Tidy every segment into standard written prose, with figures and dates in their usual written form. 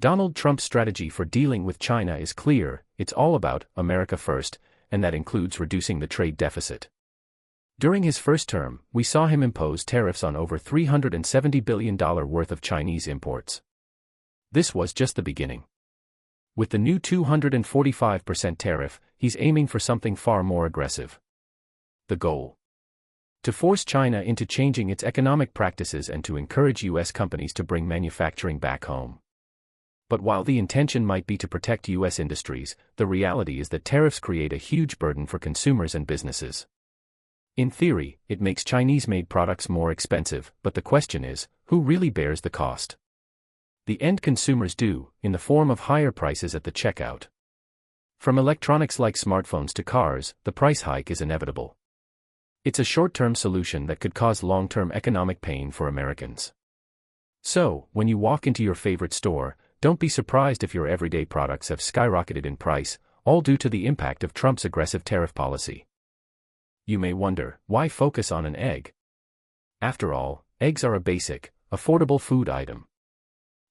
Donald Trump's strategy for dealing with China is clear: it's all about America first, and that includes reducing the trade deficit. During his first term, we saw him impose tariffs on over $370 billion worth of Chinese imports. This was just the beginning. With the new 245% tariff, he's aiming for something far more aggressive. The goal: to force China into changing its economic practices and to encourage U.S. companies to bring manufacturing back home. But while the intention might be to protect U.S. industries, the reality is that tariffs create a huge burden for consumers and businesses. In theory, it makes Chinese-made products more expensive, but the question is, who really bears the cost? The end consumers do, in the form of higher prices at the checkout. From electronics like smartphones to cars, the price hike is inevitable. It's a short-term solution that could cause long-term economic pain for Americans. So, when you walk into your favorite store, don't be surprised if your everyday products have skyrocketed in price, all due to the impact of Trump's aggressive tariff policy. You may wonder, why focus on an egg? After all, eggs are a basic, affordable food item.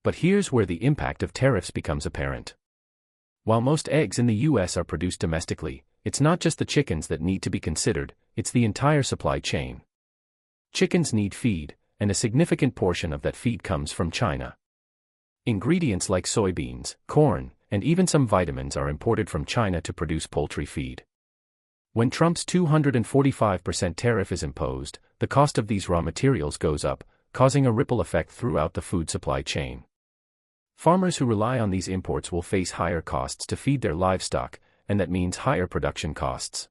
But here's where the impact of tariffs becomes apparent. While most eggs in the U.S. are produced domestically, it's not just the chickens that need to be considered, it's the entire supply chain. Chickens need feed, and a significant portion of that feed comes from China. Ingredients like soybeans, corn, and even some vitamins are imported from China to produce poultry feed. When Trump's 245% tariff is imposed, the cost of these raw materials goes up, causing a ripple effect throughout the food supply chain. Farmers who rely on these imports will face higher costs to feed their livestock, and that means higher production costs.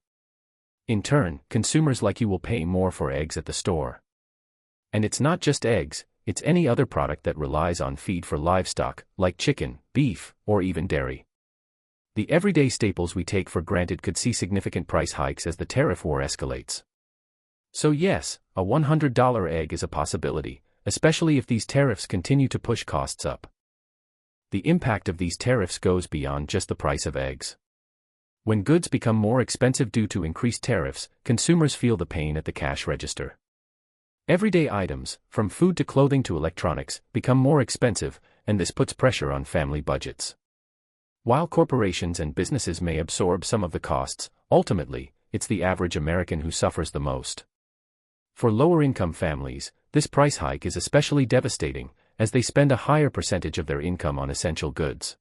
In turn, consumers like you will pay more for eggs at the store. And it's not just eggs, it's any other product that relies on feed for livestock, like chicken, beef, or even dairy. The everyday staples we take for granted could see significant price hikes as the tariff war escalates. So yes, a $100 egg is a possibility, especially if these tariffs continue to push costs up. The impact of these tariffs goes beyond just the price of eggs. When goods become more expensive due to increased tariffs, consumers feel the pain at the cash register. Everyday items, from food to clothing to electronics, become more expensive, and this puts pressure on family budgets. While corporations and businesses may absorb some of the costs, ultimately, it's the average American who suffers the most. For lower-income families, this price hike is especially devastating, as they spend a higher percentage of their income on essential goods.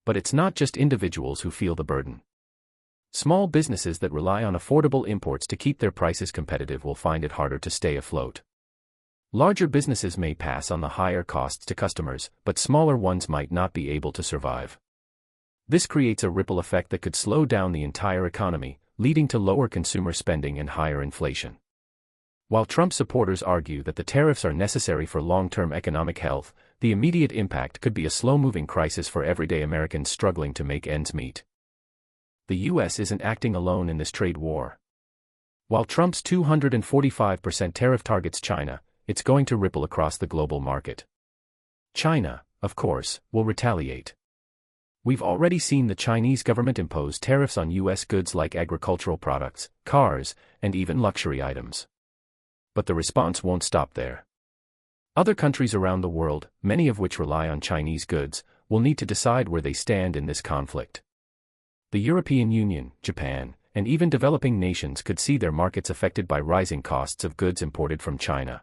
But it's not just individuals who feel the burden. Small businesses that rely on affordable imports to keep their prices competitive will find it harder to stay afloat. Larger businesses may pass on the higher costs to customers, but smaller ones might not be able to survive. This creates a ripple effect that could slow down the entire economy, leading to lower consumer spending and higher inflation. While Trump supporters argue that the tariffs are necessary for long-term economic health, the immediate impact could be a slow-moving crisis for everyday Americans struggling to make ends meet. The U.S. isn't acting alone in this trade war. While Trump's 245% tariff targets China, it's going to ripple across the global market. China, of course, will retaliate. We've already seen the Chinese government impose tariffs on U.S. goods like agricultural products, cars, and even luxury items. But the response won't stop there. Other countries around the world, many of which rely on Chinese goods, will need to decide where they stand in this conflict. The European Union, Japan, and even developing nations could see their markets affected by rising costs of goods imported from China.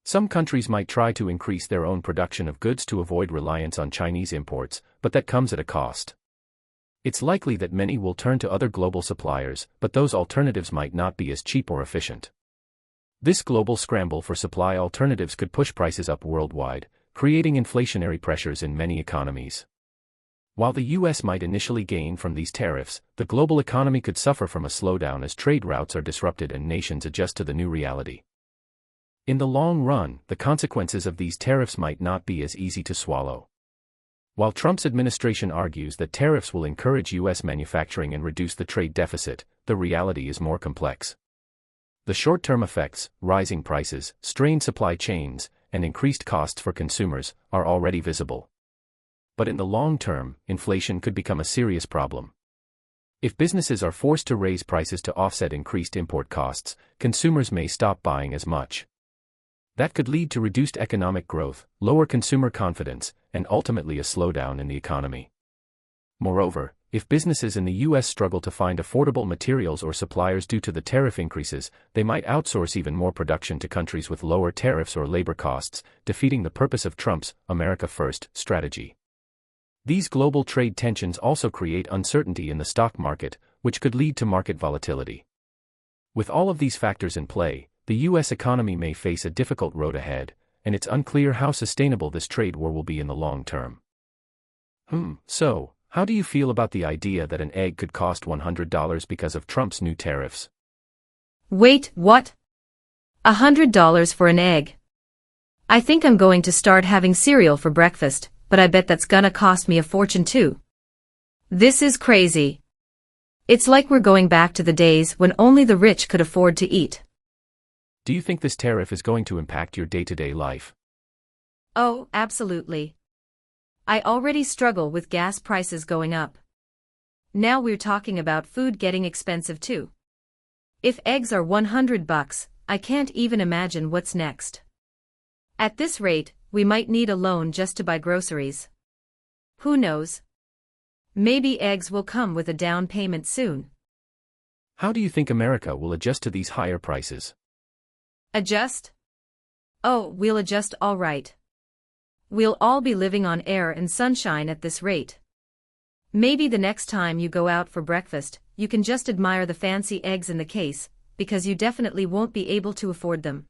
Some countries might try to increase their own production of goods to avoid reliance on Chinese imports, but that comes at a cost. It's likely that many will turn to other global suppliers, but those alternatives might not be as cheap or efficient. This global scramble for supply alternatives could push prices up worldwide, creating inflationary pressures in many economies. While the U.S. might initially gain from these tariffs, the global economy could suffer from a slowdown as trade routes are disrupted and nations adjust to the new reality. In the long run, the consequences of these tariffs might not be as easy to swallow. While Trump's administration argues that tariffs will encourage U.S. manufacturing and reduce the trade deficit, the reality is more complex. The short-term effects, rising prices, strained supply chains, and increased costs for consumers, are already visible. But in the long term, inflation could become a serious problem. If businesses are forced to raise prices to offset increased import costs, consumers may stop buying as much. That could lead to reduced economic growth, lower consumer confidence, and ultimately a slowdown in the economy. Moreover, if businesses in the U.S. struggle to find affordable materials or suppliers due to the tariff increases, they might outsource even more production to countries with lower tariffs or labor costs, defeating the purpose of Trump's America First strategy. These global trade tensions also create uncertainty in the stock market, which could lead to market volatility. With all of these factors in play, the U.S. economy may face a difficult road ahead, and it's unclear how sustainable this trade war will be in the long term. So, how do you feel about the idea that an egg could cost $100 because of Trump's new tariffs? Wait, what? $100 for an egg? I think I'm going to start having cereal for breakfast, but I bet that's gonna cost me a fortune too. This is crazy. It's like we're going back to the days when only the rich could afford to eat. Do you think this tariff is going to impact your day-to-day life? Oh, absolutely. I already struggle with gas prices going up. Now we're talking about food getting expensive too. If eggs are $100, I can't even imagine what's next. At this rate, we might need a loan just to buy groceries. Who knows? Maybe eggs will come with a down payment soon. How do you think America will adjust to these higher prices? Adjust? Oh, we'll adjust all right. We'll all be living on air and sunshine at this rate. Maybe the next time you go out for breakfast, you can just admire the fancy eggs in the case, because you definitely won't be able to afford them.